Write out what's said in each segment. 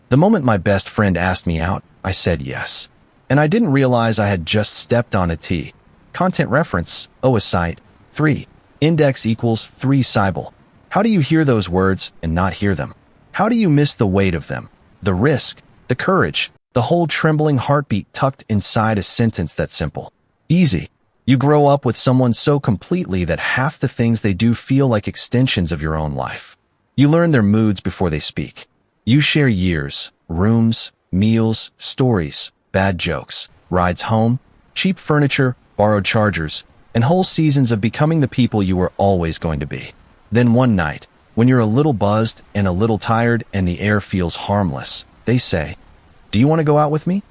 The moment my best friend asked me out, I said yes. And I didn't realize I had just stepped on a T. Content reference, oocyte, 3. Index equals 3 Cybele. How do you hear those words and not hear them? How do you miss the weight of them? The risk, the courage, the whole trembling heartbeat tucked inside a sentence that simple. Easy. You grow up with someone so completely that half the things they do feel like extensions of your own life. You learn their moods before they speak. You share years, rooms, meals, stories, bad jokes, rides home, cheap furniture, borrowed chargers, and whole seasons of becoming the people you were always going to be. Then one night, when you're a little buzzed and a little tired and the air feels harmless, they say, "Do you want to go out with me?"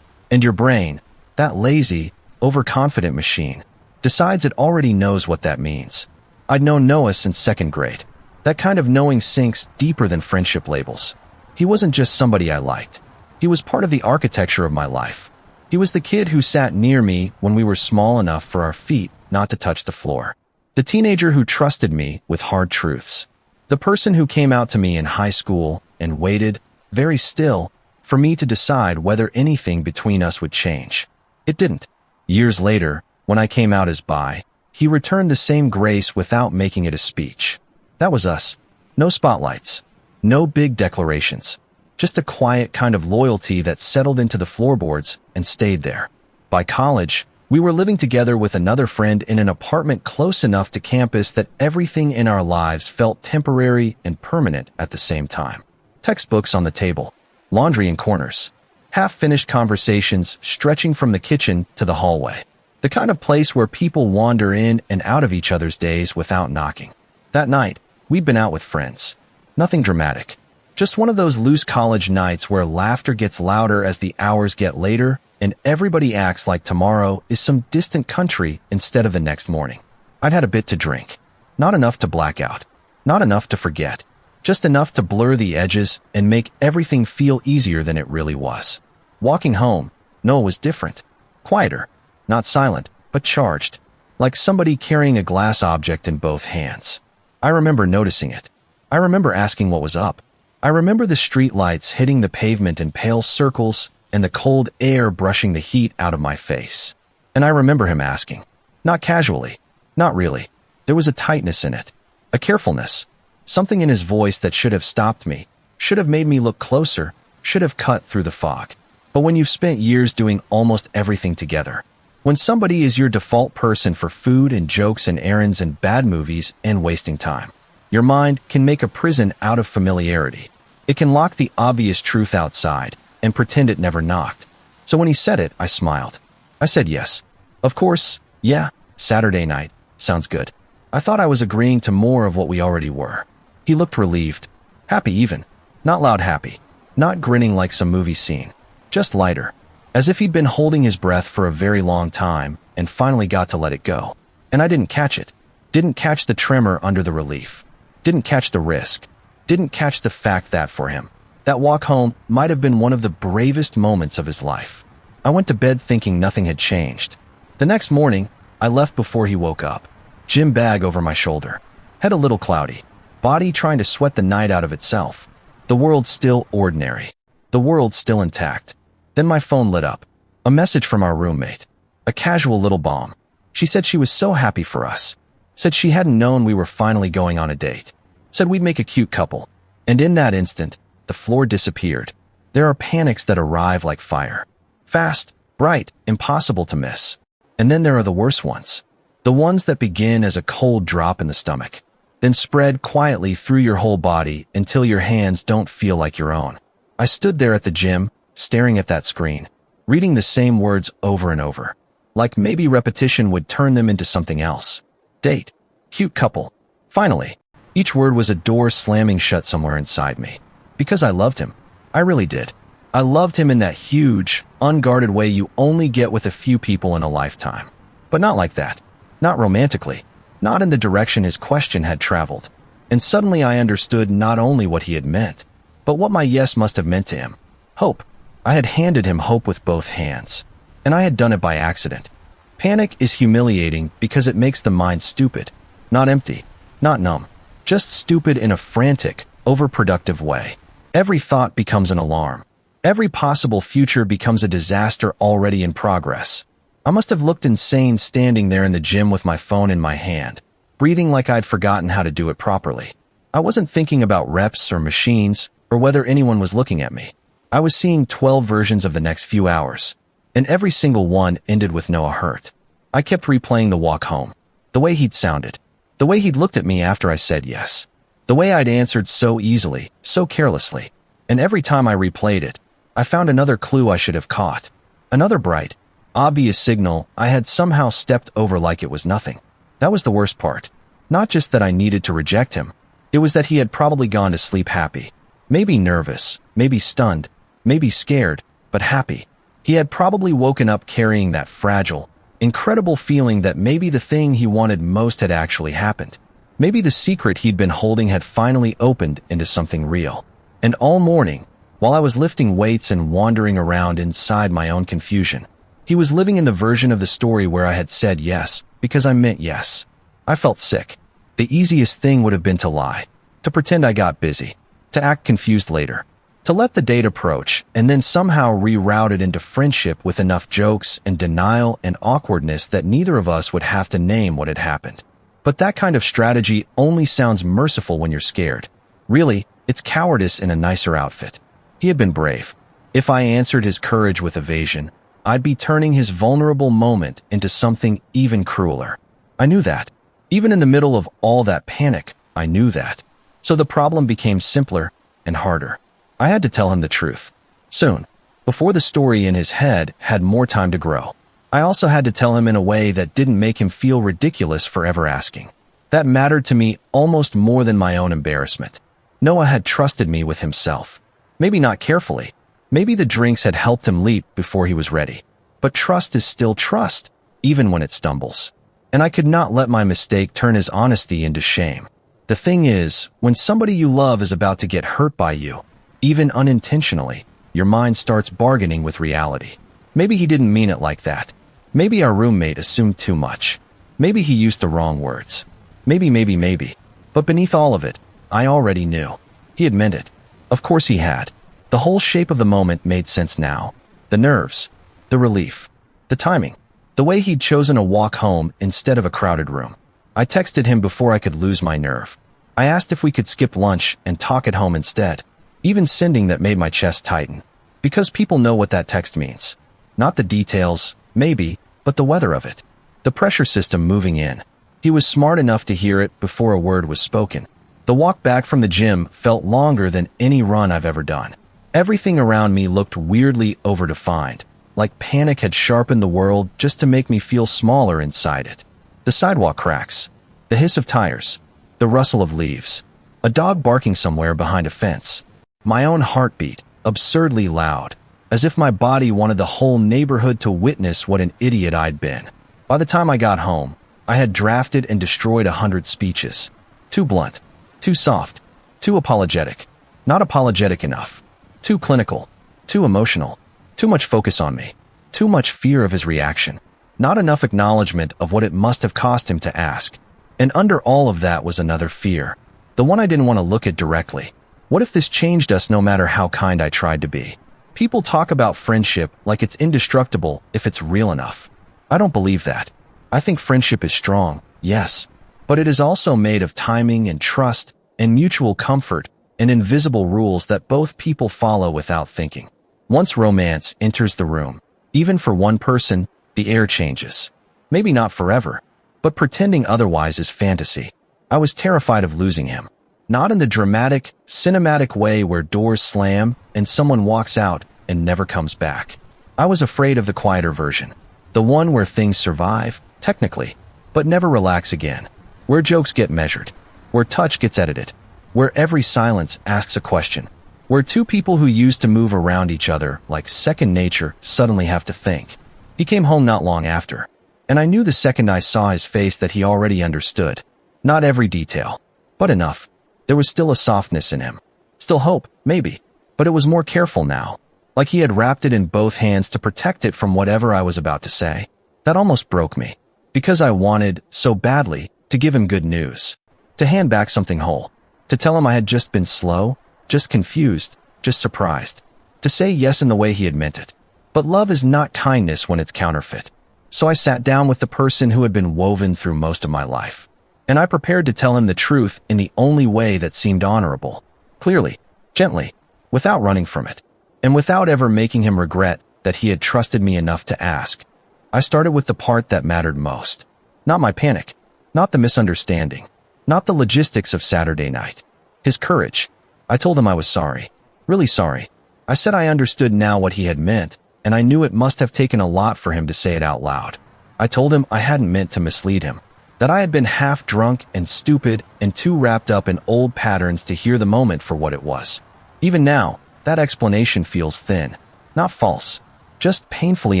And your brain, that lazy, overconfident machine, decides it already knows what that means. I'd known Noah since 2nd grade. That kind of knowing sinks deeper than friendship labels. He wasn't just somebody I liked. He was part of the architecture of my life. He was the kid who sat near me when we were small enough for our feet not to touch the floor. The teenager who trusted me with hard truths. The person who came out to me in high school and waited, very still, for me to decide whether anything between us would change. It didn't. Years later, when I came out as bi, he returned the same grace without making it a speech. That was us. No spotlights. No big declarations. Just a quiet kind of loyalty that settled into the floorboards and stayed there. By college, we were living together with another friend in an apartment close enough to campus that everything in our lives felt temporary and permanent at the same time. Textbooks on the table, laundry in corners, half-finished conversations stretching from the kitchen to the hallway. The kind of place where people wander in and out of each other's days without knocking. That night, we'd been out with friends. Nothing dramatic. Just one of those loose college nights where laughter gets louder as the hours get later and everybody acts like tomorrow is some distant country instead of the next morning. I'd had a bit to drink. Not enough to black out. Not enough to forget. Just enough to blur the edges and make everything feel easier than it really was. Walking home, Noah was different. Quieter. Not silent, but charged. Like somebody carrying a glass object in both hands. I remember noticing it. I remember asking what was up. I remember the street lights hitting the pavement in pale circles and the cold air brushing the heat out of my face. And I remember him asking. Not casually. Not really. There was a tightness in it. A carefulness. Something in his voice that should have stopped me, should have made me look closer, should have cut through the fog. But when you've spent years doing almost everything together, when somebody is your default person for food and jokes and errands and bad movies and wasting time, your mind can make a prison out of familiarity. It can lock the obvious truth outside and pretend it never knocked. So when he said it, I smiled. I said yes. Of course, yeah, Saturday night. Sounds good. I thought I was agreeing to more of what we already were. He looked relieved. Happy even. Not loud happy. Not grinning like some movie scene. Just lighter. As if he'd been holding his breath for a very long time and finally got to let it go. And I didn't catch it. Didn't catch the tremor under the relief. Didn't catch the risk. Didn't catch the fact that for him, that walk home might have been one of the bravest moments of his life. I went to bed thinking nothing had changed. The next morning, I left before he woke up. Gym bag over my shoulder. Head a little cloudy. Body trying to sweat the night out of itself. The world still ordinary. The world still intact. Then my phone lit up. A message from our roommate. A casual little bomb. She said she was so happy for us. Said she hadn't known we were finally going on a date. Said we'd make a cute couple. And in that instant, the floor disappeared. There are panics that arrive like fire. Fast, bright, impossible to miss. And then there are the worst ones. The ones that begin as a cold drop in the stomach, then spread quietly through your whole body until your hands don't feel like your own. I stood there at the gym, staring at that screen, reading the same words over and over. Like maybe repetition would turn them into something else. Date. Cute couple. Finally, each word was a door slamming shut somewhere inside me. Because I loved him. I really did. I loved him in that huge, unguarded way you only get with a few people in a lifetime. But not like that. Not romantically. Not in the direction his question had traveled. And suddenly I understood not only what he had meant, but what my yes must have meant to him. Hope. I had handed him hope with both hands. And I had done it by accident. Panic is humiliating because it makes the mind stupid. Not empty. Not numb. Just stupid in a frantic, overproductive way. Every thought becomes an alarm. Every possible future becomes a disaster already in progress. I must have looked insane standing there in the gym with my phone in my hand, breathing like I'd forgotten how to do it properly. I wasn't thinking about reps or machines or whether anyone was looking at me. I was seeing 12 versions of the next few hours, and every single one ended with no hurt. I kept replaying the walk home, the way he'd sounded, the way he'd looked at me after I said yes, the way I'd answered so easily, so carelessly, and every time I replayed it, I found another clue I should have caught, another bright, obvious signal I had somehow stepped over like it was nothing. That was the worst part. Not just that I needed to reject him, it was that he had probably gone to sleep happy, maybe nervous, maybe stunned, maybe scared, but happy. He had probably woken up carrying that fragile, incredible feeling that maybe the thing he wanted most had actually happened. Maybe the secret he'd been holding had finally opened into something real. And all morning, while I was lifting weights and wandering around inside my own confusion, he was living in the version of the story where I had said yes because I meant yes. I felt sick. The easiest thing would have been to lie, to pretend I got busy, to act confused later, to let the date approach and then somehow reroute it into friendship with enough jokes and denial and awkwardness that neither of us would have to name what had happened. But that kind of strategy only sounds merciful when you're scared. Really, it's cowardice in a nicer outfit. He had been brave. If I answered his courage with evasion, I'd be turning his vulnerable moment into something even crueler. I knew that. Even in the middle of all that panic, I knew that. So the problem became simpler and harder. I had to tell him the truth. Soon, before the story in his head had more time to grow. I also had to tell him in a way that didn't make him feel ridiculous for ever asking. That mattered to me almost more than my own embarrassment. Noah had trusted me with himself. Maybe not carefully. Maybe the drinks had helped him leap before he was ready. But trust is still trust, even when it stumbles. And I could not let my mistake turn his honesty into shame. The thing is, when somebody you love is about to get hurt by you, even unintentionally, your mind starts bargaining with reality. Maybe he didn't mean it like that. Maybe our roommate assumed too much. Maybe he used the wrong words. Maybe. But beneath all of it, I already knew. He had meant it. Of course he had. The whole shape of the moment made sense now. The nerves, the relief, the timing, the way he'd chosen a walk home instead of a crowded room. I texted him before I could lose my nerve. I asked if we could skip lunch and talk at home instead. Even sending that made my chest tighten. Because people know what that text means. Not the details, maybe, but the weather of it. The pressure system moving in. He was smart enough to hear it before a word was spoken. The walk back from the gym felt longer than any run I've ever done. Everything around me looked weirdly overdefined, like panic had sharpened the world just to make me feel smaller inside it. The sidewalk cracks, the hiss of tires, the rustle of leaves, a dog barking somewhere behind a fence. My own heartbeat, absurdly loud, as if my body wanted the whole neighborhood to witness what an idiot I'd been. By the time I got home, I had drafted and destroyed 100 speeches. Too blunt, too soft, too apologetic, not apologetic enough, too clinical, too emotional, too much focus on me, too much fear of his reaction, not enough acknowledgement of what it must have cost him to ask. And under all of that was another fear, the one I didn't want to look at directly. What if this changed us no matter how kind I tried to be? People talk about friendship like it's indestructible if it's real enough. I don't believe that. I think friendship is strong, yes, but it is also made of timing and trust and mutual comfort and invisible rules that both people follow without thinking. Once romance enters the room, even for one person, the air changes. Maybe not forever, but pretending otherwise is fantasy. I was terrified of losing him. Not in the dramatic, cinematic way where doors slam and someone walks out and never comes back. I was afraid of the quieter version. The one where things survive, technically, but never relax again. Where jokes get measured. Where touch gets edited. Where every silence asks a question. Where two people who used to move around each other like second nature suddenly have to think. He came home not long after, and I knew the second I saw his face that he already understood. Not every detail, but enough. There was still a softness in him. Still hope, maybe, but it was more careful now. Like he had wrapped it in both hands to protect it from whatever I was about to say. That almost broke me, because I wanted, so badly, to give him good news. To hand back something whole. To tell him I had just been slow, just confused, just surprised. to say yes in the way he had meant it. But love is not kindness when it's counterfeit. So I sat down with the person who had been woven through most of my life. And I prepared to tell him the truth in the only way that seemed honorable. Clearly, gently, without running from it, and without ever making him regret that he had trusted me enough to ask. I started with the part that mattered most. Not my panic, not the misunderstanding, not the logistics of Saturday night. His courage. I told him I was sorry, really sorry. I said I understood now what he had meant, and I knew it must have taken a lot for him to say it out loud. I told him I hadn't meant to mislead him, that I had been half drunk and stupid and too wrapped up in old patterns to hear the moment for what it was. Even now, that explanation feels thin, not false, just painfully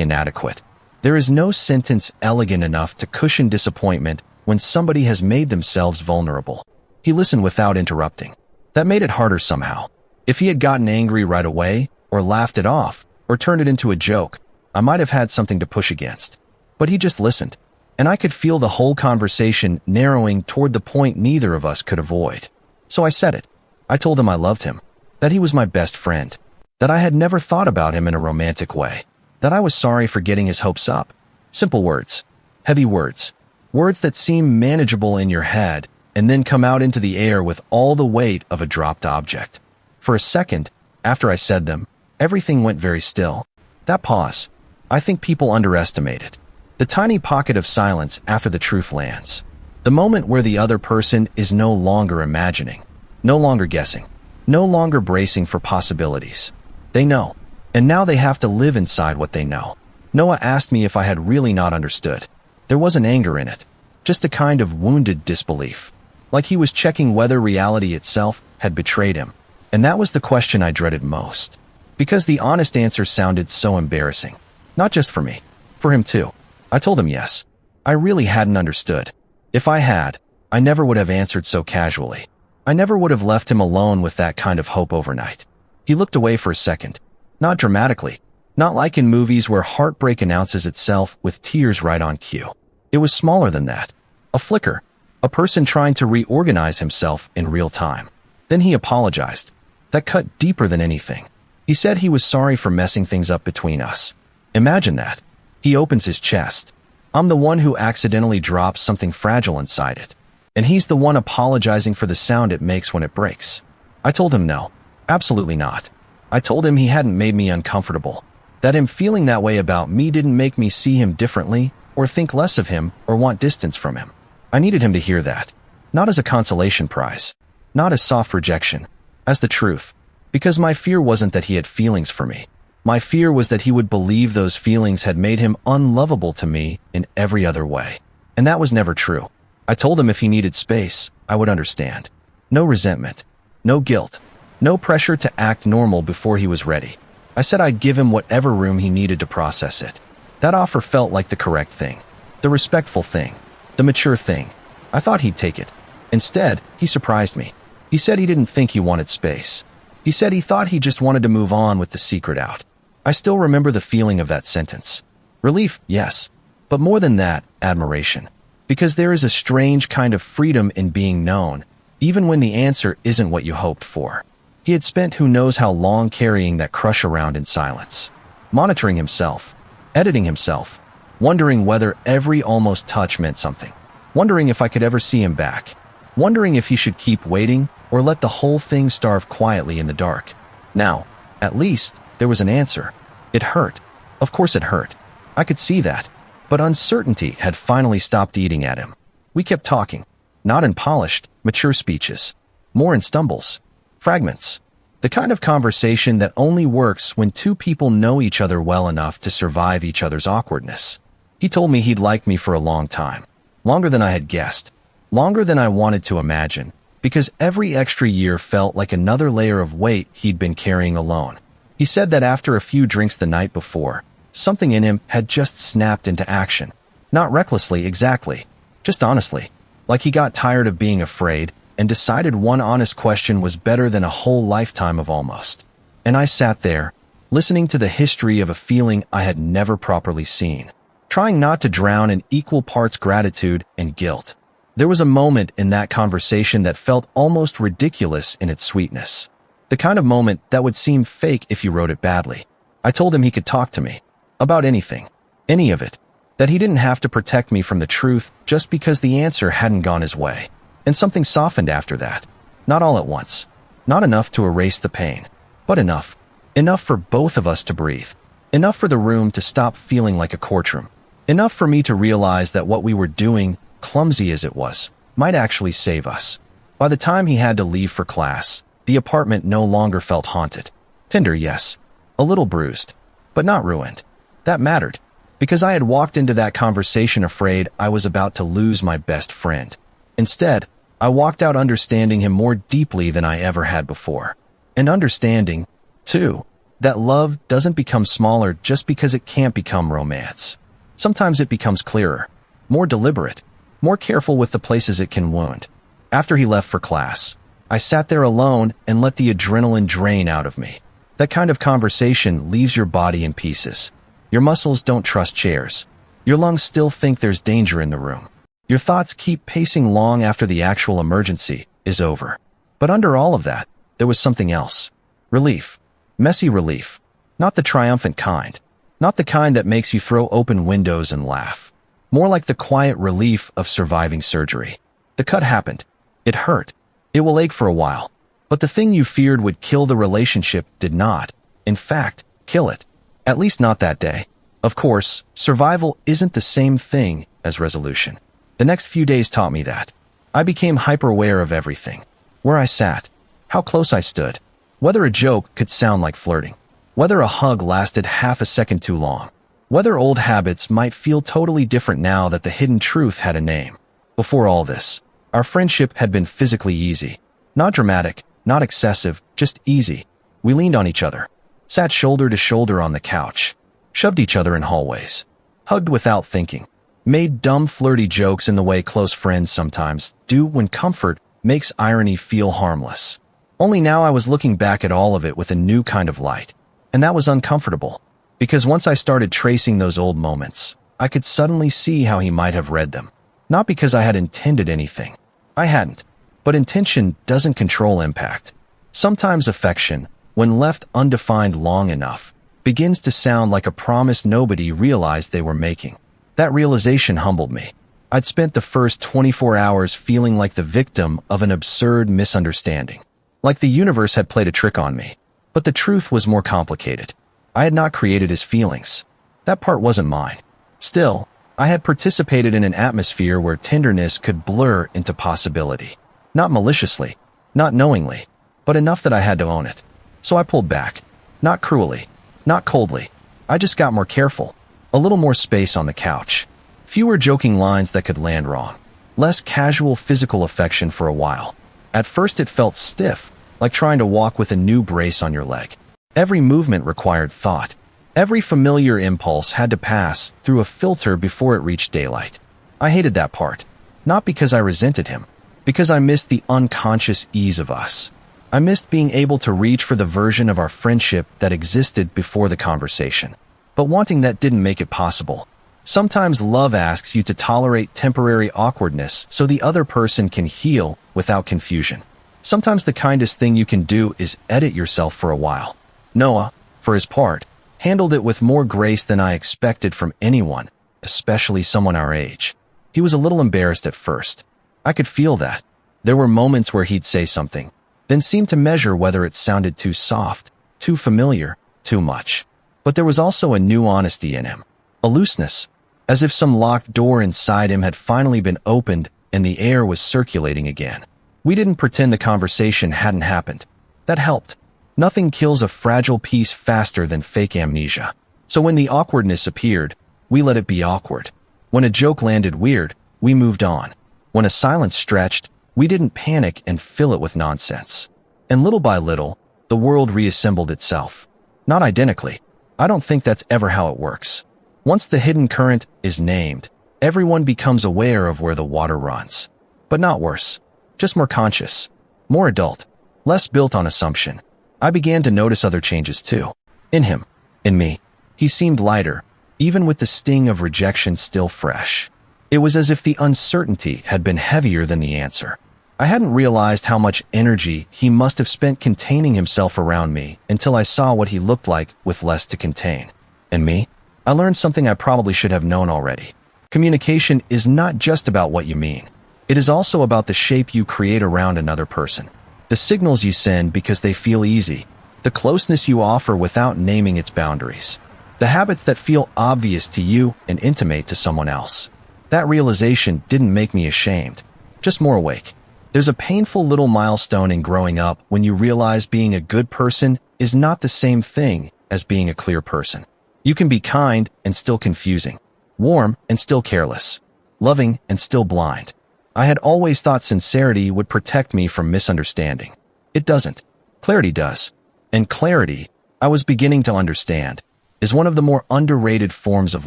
inadequate. There is no sentence elegant enough to cushion disappointment when somebody has made themselves vulnerable. He listened without interrupting. That made it harder somehow. If he had gotten angry right away, or laughed it off, or turned it into a joke, I might have had something to push against. But he just listened, and I could feel the whole conversation narrowing toward the point neither of us could avoid. So I said it. I told him I loved him, that he was my best friend, that I had never thought about him in a romantic way, that I was sorry for getting his hopes up. Simple words, heavy words, words that seem manageable in your head and then come out into the air with all the weight of a dropped object. For a second, after I said them, everything went very still. That pause, I think people underestimate it. The tiny pocket of silence after the truth lands. The moment where the other person is no longer imagining, no longer guessing, no longer bracing for possibilities. They know, and now they have to live inside what they know. Noah asked me if I had really not understood. There wasn't anger in it, just a kind of wounded disbelief, like he was checking whether reality itself had betrayed him. And that was the question I dreaded most, because the honest answer sounded so embarrassing. Not just for me, for him too. I told him yes. I really hadn't understood. If I had, I never would have answered so casually. I never would have left him alone with that kind of hope overnight. He looked away for a second. Not dramatically. Not like in movies where heartbreak announces itself with tears right on cue. It was smaller than that. A flicker. A person trying to reorganize himself in real time. Then he apologized. That cut deeper than anything. He said he was sorry for messing things up between us. Imagine that. He opens his chest. I'm the one who accidentally drops something fragile inside it. And he's the one apologizing for the sound it makes when it breaks. I told him no. Absolutely not. I told him he hadn't made me uncomfortable. That him feeling that way about me didn't make me see him differently, or think less of him, or want distance from him. I needed him to hear that. Not as a consolation prize. Not as soft rejection. As the truth. Because my fear wasn't that he had feelings for me. My fear was that he would believe those feelings had made him unlovable to me in every other way. And that was never true. I told him if he needed space, I would understand. No resentment. No guilt. No pressure to act normal before he was ready. I said I'd give him whatever room he needed to process it. That offer felt like the correct thing. The respectful thing. The mature thing. I thought he'd take it. Instead, he surprised me. He said he didn't think he wanted space. He said he thought he just wanted to move on with the secret out. I still remember the feeling of that sentence. Relief, yes. But more than that, admiration. Because there is a strange kind of freedom in being known, even when the answer isn't what you hoped for. He had spent who knows how long carrying that crush around in silence. Monitoring himself. Editing himself. Wondering whether every almost touch meant something. Wondering if I could ever see him back. Wondering if he should keep waiting or let the whole thing starve quietly in the dark. Now, at least, there was an answer. It hurt. Of course it hurt. I could see that. But uncertainty had finally stopped eating at him. We kept talking. Not in polished, mature speeches. More in stumbles. Fragments. The kind of conversation that only works when two people know each other well enough to survive each other's awkwardness. He told me he'd liked me for a long time. Longer than I had guessed. Longer than I wanted to imagine. Because every extra year felt like another layer of weight he'd been carrying alone. He said that after a few drinks the night before, something in him had just snapped into action. Not recklessly, exactly. Just honestly. Like he got tired of being afraid and decided one honest question was better than a whole lifetime of almost. And I sat there, listening to the history of a feeling I had never properly seen, trying not to drown in equal parts gratitude and guilt. There was a moment in that conversation that felt almost ridiculous in its sweetness. The kind of moment that would seem fake if you wrote it badly. I told him he could talk to me. About anything. Any of it. That he didn't have to protect me from the truth just because the answer hadn't gone his way. And something softened after that. Not all at once. Not enough to erase the pain. But enough. Enough for both of us to breathe. Enough for the room to stop feeling like a courtroom. Enough for me to realize that what we were doing, clumsy as it was, might actually save us. By the time he had to leave for class, the apartment no longer felt haunted. Tender, yes. A little bruised. But not ruined. That mattered. Because I had walked into that conversation afraid I was about to lose my best friend. Instead, I walked out understanding him more deeply than I ever had before. And understanding, too, that love doesn't become smaller just because it can't become romance. Sometimes it becomes clearer, more deliberate, more careful with the places it can wound. After he left for class, I sat there alone and let the adrenaline drain out of me. That kind of conversation leaves your body in pieces. Your muscles don't trust chairs. Your lungs still think there's danger in the room. Your thoughts keep pacing long after the actual emergency is over. But under all of that, there was something else. Relief. Messy relief. Not the triumphant kind. Not the kind that makes you throw open windows and laugh. More like the quiet relief of surviving surgery. The cut happened. It hurt. It will ache for a while. But the thing you feared would kill the relationship did not. In fact, kill it. At least not that day. Of course, survival isn't the same thing as resolution. The next few days taught me that. I became hyper-aware of everything. Where I sat. How close I stood. Whether a joke could sound like flirting. Whether a hug lasted half a second too long. Whether old habits might feel totally different now that the hidden truth had a name. Before all this, our friendship had been physically easy. Not dramatic, not excessive, just easy. We leaned on each other. Sat shoulder to shoulder on the couch. Shoved each other in hallways. Hugged without thinking. Made dumb flirty jokes in the way close friends sometimes do when comfort makes irony feel harmless. Only now I was looking back at all of it with a new kind of light. And that was uncomfortable. Because once I started tracing those old moments, I could suddenly see how he might have read them. Not because I had intended anything. I hadn't. But intention doesn't control impact. Sometimes affection, when left undefined long enough, begins to sound like a promise nobody realized they were making. That realization humbled me. I'd spent the first 24 hours feeling like the victim of an absurd misunderstanding. Like the universe had played a trick on me. But the truth was more complicated. I had not created his feelings. That part wasn't mine. Still, I had participated in an atmosphere where tenderness could blur into possibility. Not maliciously, not knowingly, but enough that I had to own it. So I pulled back. Not cruelly, not coldly. I just got more careful. A little more space on the couch. Fewer joking lines that could land wrong. Less casual physical affection for a while. At first it felt stiff, like trying to walk with a new brace on your leg. Every movement required thought. Every familiar impulse had to pass through a filter before it reached daylight. I hated that part. Not because I resented him. Because I missed the unconscious ease of us. I missed being able to reach for the version of our friendship that existed before the conversation. But wanting that didn't make it possible. Sometimes love asks you to tolerate temporary awkwardness so the other person can heal without confusion. Sometimes the kindest thing you can do is edit yourself for a while. Noah, for his part, handled it with more grace than I expected from anyone, especially someone our age. He was a little embarrassed at first. I could feel that. There were moments where he'd say something, then seem to measure whether it sounded too soft, too familiar, too much. But there was also a new honesty in him, a looseness, as if some locked door inside him had finally been opened and the air was circulating again. We didn't pretend the conversation hadn't happened. That helped. Nothing kills a fragile peace faster than fake amnesia. So when the awkwardness appeared, we let it be awkward. When a joke landed weird, we moved on. When a silence stretched, we didn't panic and fill it with nonsense. And little by little, the world reassembled itself. Not identically. I don't think that's ever how it works. Once the hidden current is named, everyone becomes aware of where the water runs. But not worse. Just more conscious. More adult. Less built on assumption. I began to notice other changes too. In him. In me. He seemed lighter, even with the sting of rejection still fresh. It was as if the uncertainty had been heavier than the answer. I hadn't realized how much energy he must have spent containing himself around me until I saw what he looked like with less to contain. And me? I learned something I probably should have known already. Communication is not just about what you mean. It is also about the shape you create around another person. The signals you send because they feel easy. The closeness you offer without naming its boundaries. The habits that feel obvious to you and intimate to someone else. That realization didn't make me ashamed, just more awake. There's a painful little milestone in growing up when you realize being a good person is not the same thing as being a clear person. You can be kind and still confusing, warm and still careless, loving and still blind. I had always thought sincerity would protect me from misunderstanding. It doesn't. Clarity does. And clarity, I was beginning to understand, is one of the more underrated forms of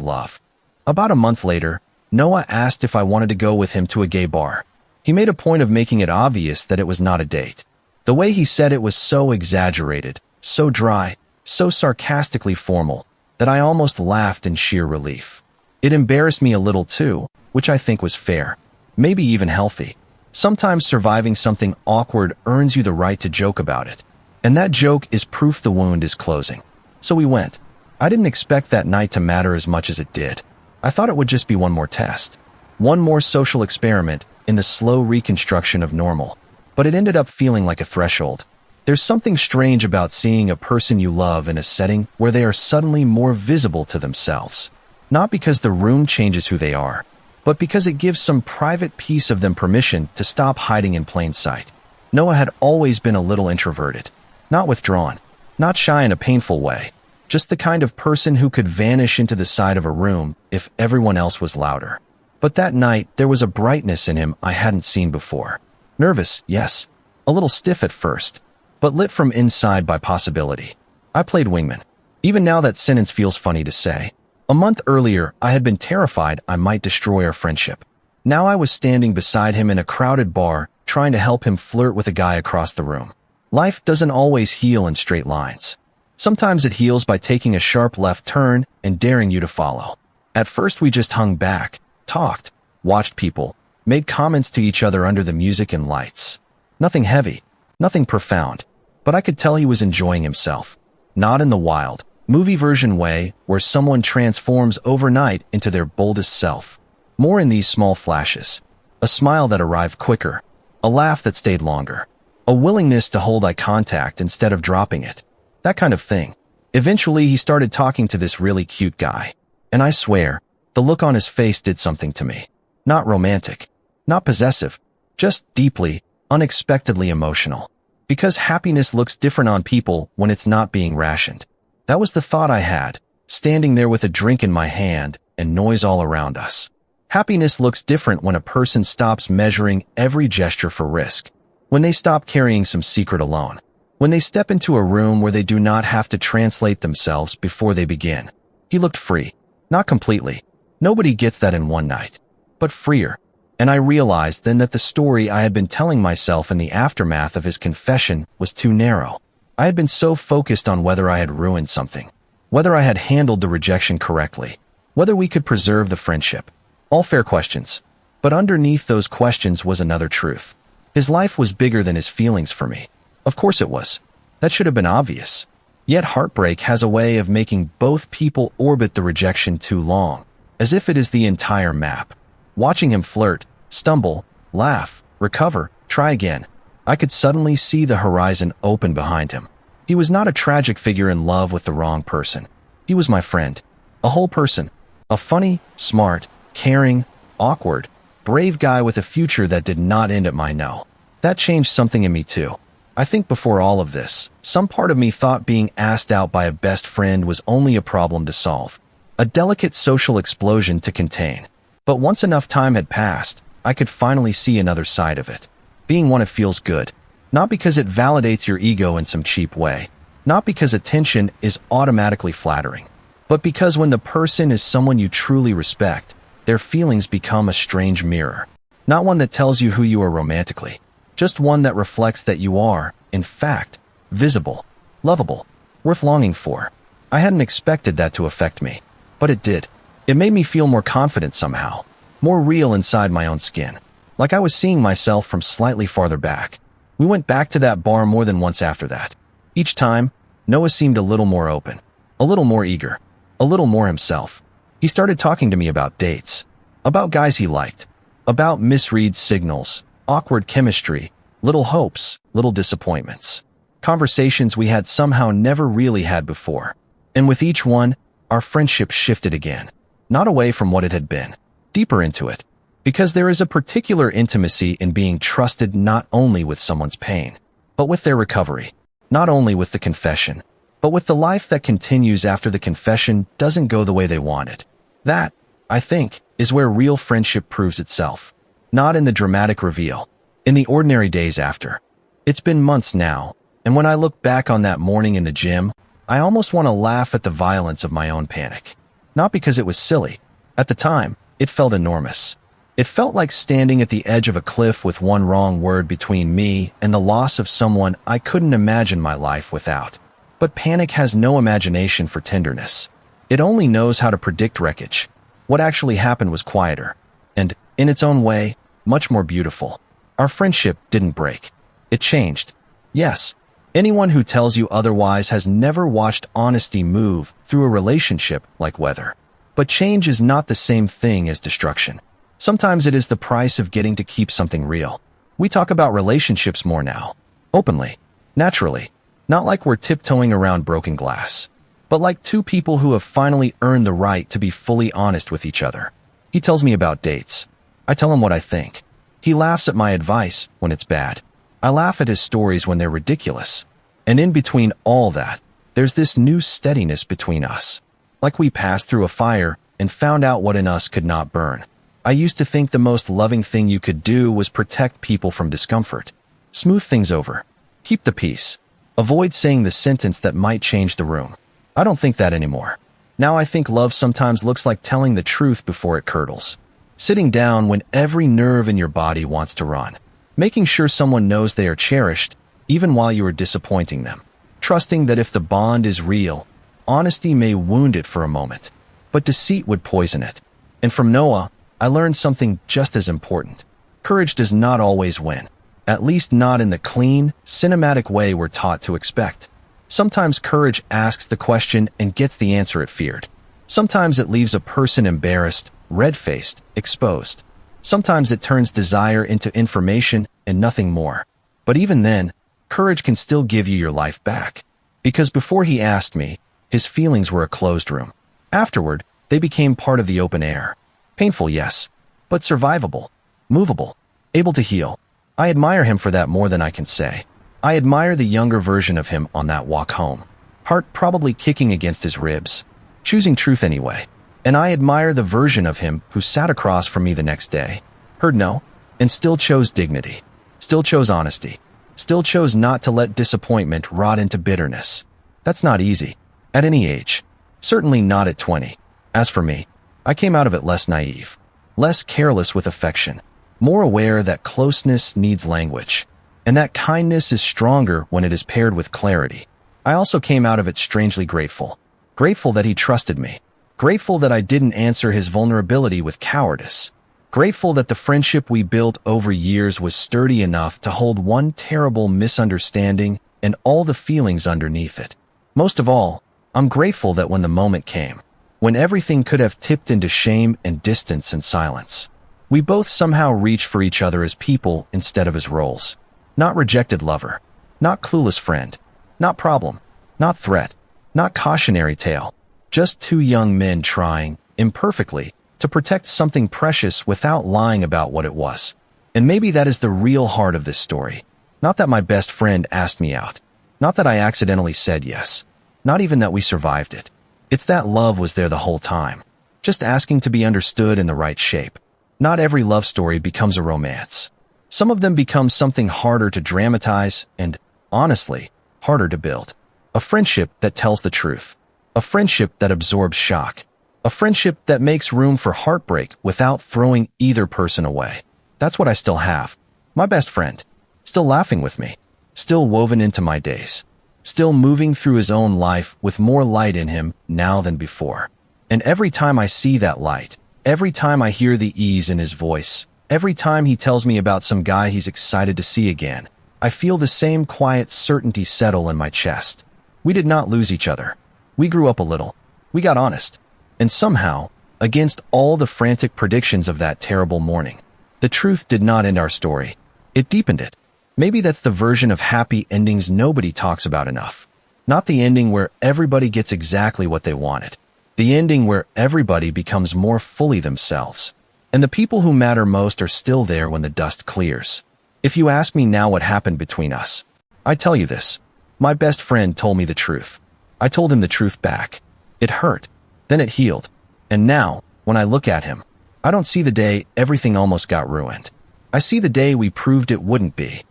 love. About a month later, Noah asked if I wanted to go with him to a gay bar. He made a point of making it obvious that it was not a date. The way he said it was so exaggerated, so dry, so sarcastically formal, that I almost laughed in sheer relief. It embarrassed me a little too, which I think was fair, maybe even healthy. Sometimes surviving something awkward earns you the right to joke about it. And that joke is proof the wound is closing. So we went. I didn't expect that night to matter as much as it did. I thought it would just be one more test. One more social experiment in the slow reconstruction of normal. But it ended up feeling like a threshold. There's something strange about seeing a person you love in a setting where they are suddenly more visible to themselves. Not because the room changes who they are, but because it gives some private piece of them permission to stop hiding in plain sight. Noah had always been a little introverted. Not withdrawn, not shy in a painful way, just the kind of person who could vanish into the side of a room if everyone else was louder. But that night, there was a brightness in him I hadn't seen before. Nervous, yes. A little stiff at first, but lit from inside by possibility. I played wingman. Even now that sentence feels funny to say. A month earlier, I had been terrified I might destroy our friendship. Now I was standing beside him in a crowded bar, trying to help him flirt with a guy across the room. Life doesn't always heal in straight lines. Sometimes it heals by taking a sharp left turn and daring you to follow. At first we just hung back, talked, watched people, made comments to each other under the music and lights. Nothing heavy, nothing profound, but I could tell he was enjoying himself. Not in the wild, movie version way where someone transforms overnight into their boldest self. More in these small flashes. A smile that arrived quicker, a laugh that stayed longer, a willingness to hold eye contact instead of dropping it. That kind of thing. Eventually he started talking to this really cute guy. And I swear, the look on his face did something to me. Not romantic, not possessive, just deeply, unexpectedly emotional. Because happiness looks different on people when it's not being rationed. That was the thought I had, standing there with a drink in my hand and noise all around us. Happiness looks different when a person stops measuring every gesture for risk. When they stop carrying some secret alone. When they step into a room where they do not have to translate themselves before they begin. He looked free. Not completely. Nobody gets that in one night. But freer. And I realized then that the story I had been telling myself in the aftermath of his confession was too narrow. I had been so focused on whether I had ruined something. Whether I had handled the rejection correctly. Whether we could preserve the friendship. All fair questions. But underneath those questions was another truth. His life was bigger than his feelings for me. Of course it was. That should have been obvious. Yet heartbreak has a way of making both people orbit the rejection too long, as if it is the entire map. Watching him flirt, stumble, laugh, recover, try again, I could suddenly see the horizon open behind him. He was not a tragic figure in love with the wrong person. He was my friend. A whole person. A funny, smart, caring, awkward, brave guy with a future that did not end at my no. That changed something in me too. I think before all of this, some part of me thought being asked out by a best friend was only a problem to solve. A delicate social explosion to contain. But once enough time had passed, I could finally see another side of it. Being one it feels good. Not because it validates your ego in some cheap way. Not because attention is automatically flattering. But because when the person is someone you truly respect, their feelings become a strange mirror. Not one that tells you who you are romantically. Just one that reflects that you are, in fact, visible, lovable, worth longing for. I hadn't expected that to affect me. But it did. It made me feel more confident somehow. More real inside my own skin. Like I was seeing myself from slightly farther back. We went back to that bar more than once after that. Each time, Noah seemed a little more open, a little more eager, a little more himself. He started talking to me about dates, about guys he liked, about misread signals, awkward chemistry, little hopes, little disappointments. Conversations we had somehow never really had before. And with each one, our friendship shifted again. Not away from what it had been, deeper into it. Because there is a particular intimacy in being trusted not only with someone's pain, but with their recovery. Not only with the confession, but with the life that continues after the confession doesn't go the way they wanted. That, I think, is where real friendship proves itself. Not in the dramatic reveal, in the ordinary days after. It's been months now, and when I look back on that morning in the gym, I almost want to laugh at the violence of my own panic. Not because it was silly. At the time, it felt enormous. It felt like standing at the edge of a cliff with one wrong word between me and the loss of someone I couldn't imagine my life without. But panic has no imagination for tenderness. It only knows how to predict wreckage. What actually happened was quieter, and, in its own way, much more beautiful. Our friendship didn't break. It changed. Yes, anyone who tells you otherwise has never watched honesty move through a relationship like weather. But change is not the same thing as destruction. Sometimes it is the price of getting to keep something real. We talk about relationships more now. Openly. Naturally. Not like we're tiptoeing around broken glass. But like two people who have finally earned the right to be fully honest with each other. He tells me about dates. I tell him what I think. He laughs at my advice when it's bad. I laugh at his stories when they're ridiculous. And in between all that, there's this new steadiness between us. Like we passed through a fire and found out what in us could not burn. I used to think the most loving thing you could do was protect people from discomfort. Smooth things over. Keep the peace. Avoid saying the sentence that might change the room. I don't think that anymore. Now I think love sometimes looks like telling the truth before it curdles. Sitting down when every nerve in your body wants to run. Making sure someone knows they are cherished, even while you are disappointing them. Trusting that if the bond is real, honesty may wound it for a moment, but deceit would poison it. And from Noah, I learned something just as important. Courage does not always win. At least not in the clean, cinematic way we're taught to expect. Sometimes courage asks the question and gets the answer it feared. Sometimes it leaves a person embarrassed, red-faced, exposed. Sometimes it turns desire into information and nothing more. But even then, courage can still give you your life back. Because before he asked me, his feelings were a closed room. Afterward, they became part of the open air. Painful, yes, but survivable, movable, able to heal. I admire him for that more than I can say. I admire the younger version of him on that walk home. Heart probably kicking against his ribs, choosing truth anyway. And I admire the version of him who sat across from me the next day, heard no, and still chose dignity, still chose honesty, still chose not to let disappointment rot into bitterness. That's not easy, at any age. Certainly not at 20. As for me, I came out of it less naive, less careless with affection, more aware that closeness needs language, and that kindness is stronger when it is paired with clarity. I also came out of it strangely grateful. Grateful that he trusted me. Grateful that I didn't answer his vulnerability with cowardice. Grateful that the friendship we built over years was sturdy enough to hold one terrible misunderstanding and all the feelings underneath it. Most of all, I'm grateful that when the moment came, when everything could have tipped into shame and distance and silence, we both somehow reached for each other as people instead of as roles. Not rejected lover, not clueless friend, not problem, not threat, not cautionary tale. Just two young men trying, imperfectly, to protect something precious without lying about what it was. And maybe that is the real heart of this story. Not that my best friend asked me out. Not that I accidentally said yes. Not even that we survived it. It's that love was there the whole time. Just asking to be understood in the right shape. Not every love story becomes a romance. Some of them become something harder to dramatize and, honestly, harder to build. A friendship that tells the truth. A friendship that absorbs shock. A friendship that makes room for heartbreak without throwing either person away. That's what I still have. My best friend. Still laughing with me. Still woven into my days. Still moving through his own life with more light in him now than before. And every time I see that light, every time I hear the ease in his voice, Every time he tells me about some guy he's excited to see again, I feel the same quiet certainty settle in my chest. We did not lose each other. We grew up a little. We got honest. And somehow, against all the frantic predictions of that terrible morning, the truth did not end our story. It deepened it. Maybe that's the version of happy endings nobody talks about enough. Not the ending where everybody gets exactly what they wanted. The ending where everybody becomes more fully themselves. And the people who matter most are still there when the dust clears. If you ask me now what happened between us, I tell you this. My best friend told me the truth. I told him the truth back. It hurt. Then it healed. And now, when I look at him, I don't see the day everything almost got ruined. I see the day we proved it wouldn't be.